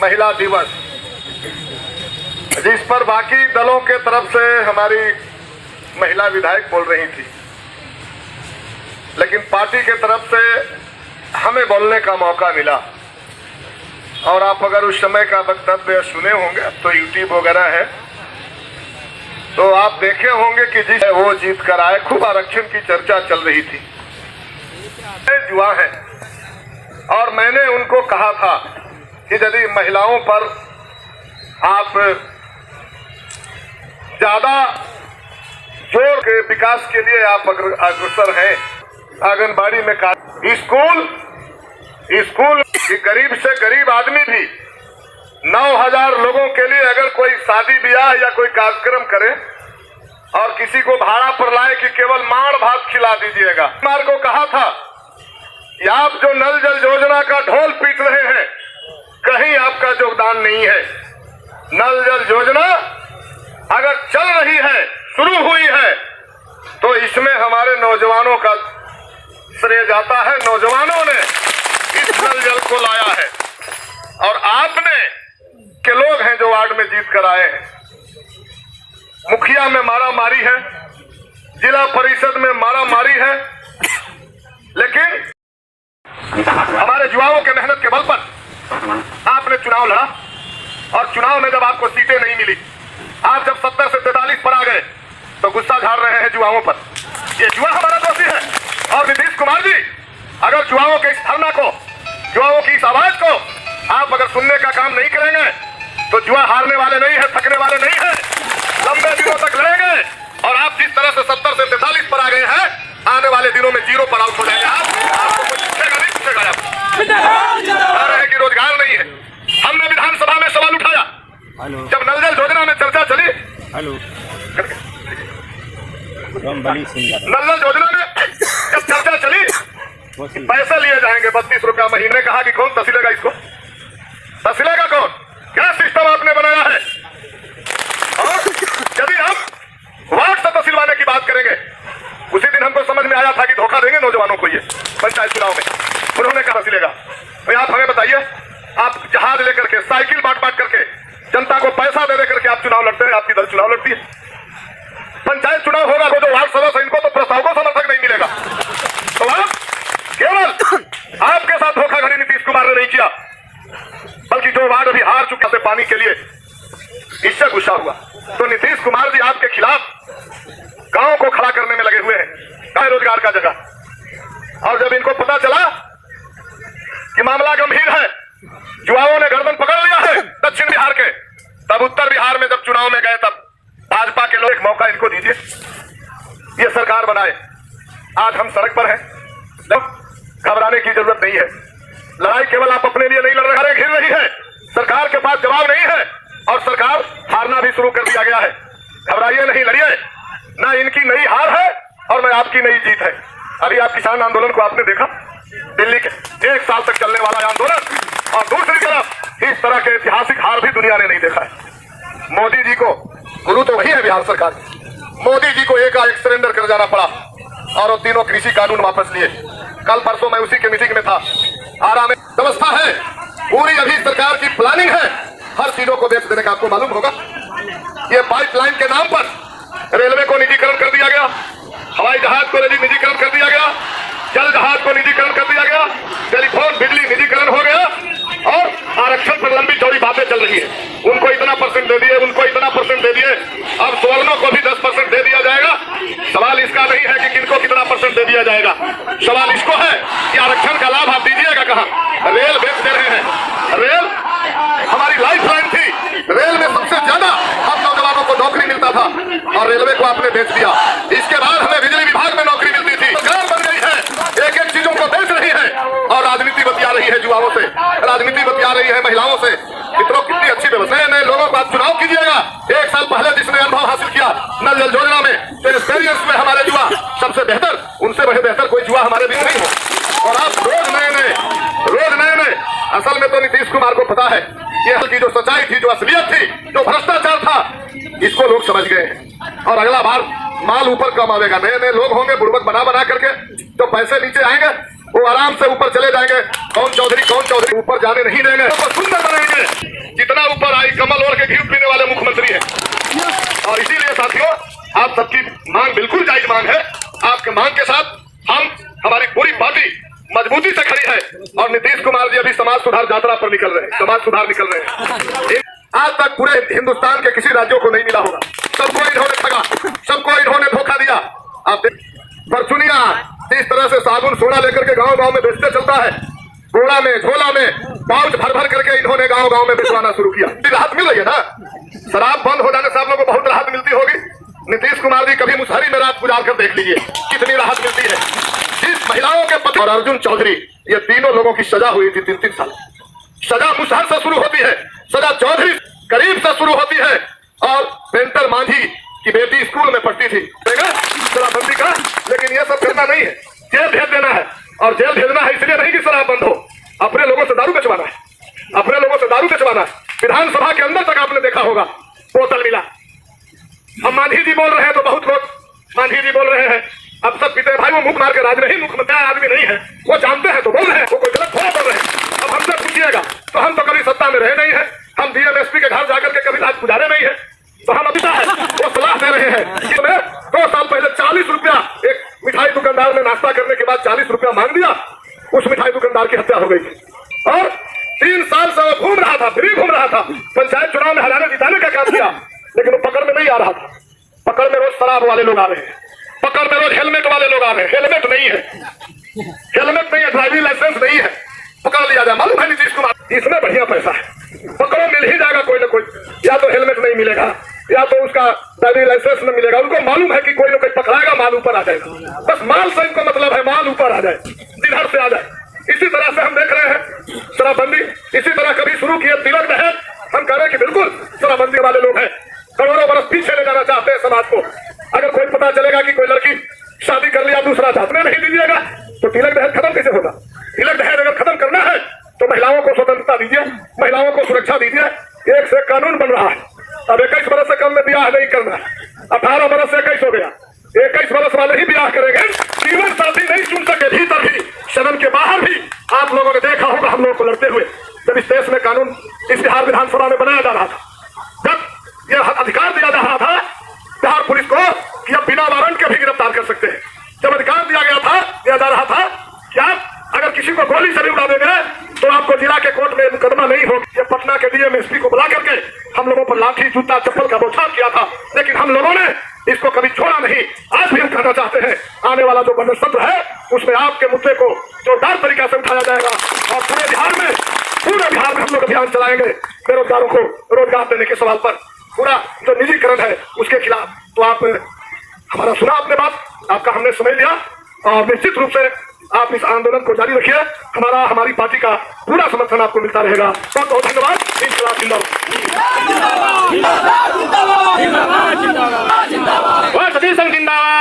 महिला दिवस, जिस पर बाकी दलों के तरफ से हमारी महिला विधायक बोल रही थी, लेकिन पार्टी के तरफ से हमें बोलने का मौका मिला। और आप अगर उस समय का वक्तव्य सुने होंगे, अब तो यूट्यूब वगैरह है, तो आप देखे होंगे कि जिस वो जीत कर आए, खूब आरक्षण की चर्चा चल रही थी। जुआ है, और मैंने उनको कहा था कि यदि महिलाओं पर आप ज्यादा जोर के विकास के लिए आप अग्रसर हैं, आंगनबाड़ी में स्कूल गरीब से गरीब आदमी भी 9,000 लोगों के लिए अगर कोई शादी ब्याह या कोई कार्यक्रम करे और किसी को भाड़ा पर लाए कि केवल माड़ भात खिला दीजिएगा। कुमार को कहा था कि आप जो नल जल योजना का ढोल पीट रहे हैं, कहीं आपका योगदान नहीं है। नल जल योजना अगर चल रही है, शुरू हुई है, तो इसमें हमारे नौजवानों का श्रेय जाता है। नौजवानों ने इस नल जल को लाया है, और आपने के लोग हैं जो वार्ड में जीत कर आए हैं। मुखिया में मारा मारी है, जिला परिषद में मारा मारी है, लेकिन हमारे युवाओं के मेहनत के बल पर आपने चुनाव लड़ा, और चुनाव में जब आपको सीटें नहीं मिली, आप जब 70 से 43 पर आ गए, तो गुस्सा झाड़ रहे हैं युवाओं पर। ये युवा हमारा दोषी है। और नीतीश कुमार जी, अगर युवाओं के इस धरना को, युवाओं की इस आवाज को आप अगर सुनने का काम नहीं करेंगे, तो युवा हारने वाले नहीं है, थकने वाले नहीं है, लंबे दिनों तक लड़ेंगे। और आप जिस तरह से 70 से 43 पर आ गए हैं, आने वाले दिनों में 0 पर आउट हो जाएंगे। आपको कोई पूछेगा नहीं, पूछेगा आप रहे कि रोजगार नहीं है। हमने विधानसभा में सवाल उठाया, जब नल जल योजना में चर्चा चली, नल जल योजना में जब चर्चा चली, पैसे लिए जाएंगे 32 रुपया महीने। कहा कि कौन तहसीलेगा इसको, तहसीलेगा कौन, क्या सिस्टम आपने बनाया है। और यदि हम वार्ड से तहसीलवाने की बात करेंगे, उसी दिन हमको समझ में आया था कि धोखा देंगे नौजवानों को। ये पंचायत चुनाव में उन्होंने कहा तहसीलेगा। तो आप हमें बताइए, आप जहाज लेकर के, साइकिल बांट बांट करके, जनता को पैसा दे करके आप चुनाव लड़ते हैं, आपकी दल चुनाव लड़ती है। पंचायत चुनाव होगा, वो जो वार्ड सदस्य है, इनको तो प्रस्ताव को समर्थक नहीं मिलेगा। तो आप केवल आपके साथ धोखाधड़ी नीतीश कुमार ने नहीं किया, बल्कि जो वार्ड अभी हार चुका से पानी के लिए, इससे गुस्सा हुआ। तो नीतीश कुमार जी आपके खिलाफ गांव को खड़ा करने में लगे हुए हैं, रोजगार का जगह। और जब इनको पता चला कि मामला गंभीर है, युवाओं ने गर्दन पकड़ लिया है दक्षिण बिहार के, तब उत्तर बिहार में जब चुनाव में गए, तब भाजपा के लोग एक मौका इनको दीजिए, ये सरकार बनाए। आज हम सड़क पर हैं, घबराने की जरूरत नहीं है। लड़ाई केवल आप अपने लिए नहीं लड़ रहे, घिर रही है, सरकार के पास जवाब नहीं है, और सरकार हारना भी शुरू कर दिया गया है। घबराइए नहीं, लड़िए। ना इनकी नई हार है और न आपकी नई जीत है। अभी आप किसान आंदोलन को आपने देखा, दिल्ली के 1 साल तक चलने वाला आंदोलन, और दूसरी तरफ इस तरह के ऐतिहासिक हार भी दुनिया ने नहीं देखा है। मोदी जी को, गुरु तो वही है बिहार सरकार, मोदी जी को एकाएक सरेंडर कर जाना पड़ा, और तीनों कृषि कानून वापस लिए। कल परसों मैं उसी के मीटिंग में था। आराम में व्यवस्था है, पूरी अभी सरकार की प्लानिंग है हर चीजों को बेच देने का। आपको मालूम होगा, ये पाइपलाइन के नाम पर रेलवे को निजीकरण कर दिया गया, हवाई जहाज को निजीकरण कर दिया गया, जल जहाज को निजीकरण कर दिया गया, टेलीफोन बिजली निजीकरण हो गया, और आरक्षण पर लंबी चौड़ी बातें चल रही है। उनको इतना % दे दिए, उनको इतना % दे दिए, अब सवर्णों को भी 10% दे दिया जाएगा। सवाल इसका नहीं है कि किनको कितना % दे दिया जाएगा, सवाल इसको है कि आरक्षण का लाभ आप दीजिएगा कहां। रेल बेच दे रहे हैं, रेल हमारी लाइफ लाइन थी, रेल में सबसे ज्यादा हम नौजवानों को नौकरी मिलता था, और रेलवे को आपने बेच दिया। इसके बाद हमें बिजली विभाग में नौकरी मिलती थी, सरकार बन गई है, एक एक चीजों को बेच रही है, और राजनीति बतिया रही है युवाओं से, राजनीति बतिया रही है महिलाओं से। मित्रों, कितनी अच्छी व्यवस्था है। नए लोगों को आप चुनाव कीजिएगा, 1 साल पहले जिसने अनुभव हासिल किया नल जल योजना में, तो एक्सपीरियंस में हमारे युवा सबसे बेहतर, उनसे बेहतर कोई युवा हमारे बीच नहीं हो। और आप रोज नए नए, असल में तो नीतीश कुमार को पता है ये की जो सच्चाई थी, जो असलियत थी, जो भ्रष्टाचार था, इसको लोग समझ गए हैं। और अगला बार माल ऊपर कम आवेगा, नए लोग होंगे बुड़बक बना करके, तो पैसे नीचे आएंगे, वो आराम से ऊपर चले जाएंगे। कौन चौधरी ऊपर जाने नहीं देंगे, तो सुंदर बनेंगे। इतना ऊपर आई, कमल ओढ़ के घी पीने वाले मुख्यमंत्री हैं। और इसीलिए साथियों, आप सबकी मांग बिल्कुल जायज मांग है। आपके मांग के साथ हमारी पूरी पार्टी मजबूती से खड़ी है। और नीतीश कुमार जी अभी समाज सुधार यात्रा पर निकल रहे हैं, समाज सुधार निकल रहे हैं। आज तक पूरे हिंदुस्तान के किसी राज्यों को नहीं मिला होगा। सबको इन्होंने ठगा, सबको इन्होंने धोखा दिया। आप फॉर्चूनिया इस तरह से साबुन सोडा लेकर के गांव गांव में बेचते चलता है, गोला में झोला में पाउच भर भर करके इन्होंने गांव गांव में बेचवाना शुरू किया। राहत मिल रही है ना? शराब बंद हो जाने से आप लोगों को बहुत राहत मिलती होगी। नीतीश कुमार जी कभी मुसहरी में रात गुजार कर देख लीजिए कितनी राहत मिलती है। जिस महिलाओं के पति और अर्जुन चौधरी, ये तीनों लोगों की सजा हुई थी 3-3 साल। सजा मुसहर से शुरू होती है, सजा चौधरी करीब से शुरू होती है। और पेंटर मांझी की बेटी स्कूल में पढ़ती थी शराबबंदी का। लेकिन ये सब करना नहीं है, जेल भेज देना है। और जेल भेजना है इसलिए नहीं कि शराब बंद हो, अपने लोगों से दारू बेचवाना है, अपने लोगों से दारू बेचवाना है। विधानसभा के अंदर तक आपने देखा होगा बोतल मिला। हम मांझी जी बोल रहे हैं तो बहुत लोग मांझी जी बोल रहे हैं, अब सब पीते भाई। वो मुख मार के राज नहीं, मुख्यमंत्री आदमी नहीं है, वो जानते हैं तो बोल रहे हैं, वो कोई गलत थोड़ा बोल रहे हैं। अब हमसे पूछिएगा तो हम तो कभी सत्ता में रहे नहीं है, हम डीएमएसपी के घर जाकर के कभी राज गुजारे नहीं है। तो हम अभी है वो सलाह दे रहे हैं कि 2 साल पहले 40 रुपया एक मिठाई दुकानदार ने नाश्ता करने के बाद 40 रुपया मांग दिया, उस मिठाई दुकानदार की हत्या हो गई थी। और 3 साल से वो घूम रहा था, फ्री घूम रहा था, पंचायत चुनाव में हराने जिताने का काम किया, लेकिन वो पकड़ में नहीं आ रहा था। पकड़ में रोज शराब वाले लोग आ रहे हैं, पकड़ में रोज हेलमेट वाले लोग आ रहे हैं। हेलमेट नहीं है, हेलमेट नहीं है, ड्राइविंग लाइसेंस नहीं है, पकड़ लिया जाए। मालूम है नीतीश कुमार इसमें बढ़िया पैसा है, पकड़ो मिल ही जाएगा कोई ना कोई। या तो हेलमेट नहीं मिलेगा, या तो उसका ड्राइविंग लाइसेंस नहीं मिलेगा। उनको मालूम है कि कोई ना कोई पकड़ाएगा, माल ऊपर आ जाएगा। बस माल से इनको मतलब है, माल ऊपर आ जाए, जिधर से आ जाए। इसी तरह से हम देख रहे हैं शराबबंदी, इसी तरह कभी शुरू किए तिलक दहेज। हम कह रहे हैं कि बिल्कुल शराबबंदी वाले लोग हैं, करोड़ों बरस पीछे ले जाना चाहते हैं समाज को। अगर कोई पता चलेगा कि कोई लड़की शादी कर लिया दूसरा चाहते नहीं दीजिएगा तो तिलक दहेज खत्म कैसे होगा? तिलक दहेज अगर खत्म करना है तो महिलाओं को स्वतंत्रता दीजिए, महिलाओं को सुरक्षा दीजिए। एक से कानून बन रहा है, अब 21 बरस से कम में ब्याह नहीं करना है। 18 बरस से 21 हो गया, 21 बरस वाले ही ब्याह करेंगे। जीवन साथी नहीं चुन सके, भीतर भी सदन के बाहर भी। आप लोगों ने देखा होगा हम लोगों को लड़ते हुए, जब इस देश में कानून इस बिहार विधानसभा में बनाया जा रहा था, जब यह अधिकार दिया जा रहा था बिहार पुलिस को कि अब बिना वारंट के भी गिरफ्तार कर सकते हैं, जब अधिकार दिया जा रहा था कि आप अगर किसी को गोली से भी उड़ा देंगे तो आपको जिला के कोर्ट में मुकदमा नहीं होगा। ये पटना के डीएमएसपी को बुला करके हम लोगों पर लाठी जूता चप्पल का बौछार किया था, लेकिन हम लोगों ने इसको कभी छोड़ा नहीं। आज भी हम कहना चाहते हैं, आने वाला जो बजट सत्र है उसमें आपके मुद्दे को जोरदार तरीका से उठाया जाएगा। और पूरे बिहार में हम लोग अभियान चलाएंगे बेरोजगारों को रोजगार देने के सवाल पर। पूरा जो निजीकरण है उसके खिलाफ। तो आप हमारा सुना आपने बात, आपका हमने समझ लिया, और निश्चित रूप से आप इस आंदोलन को जारी रखिए। हमारी पार्टी का पूरा समर्थन आपको मिलता रहेगा। बहुत बहुत धन्यवाद। सतीश संघ जिंदाबाद।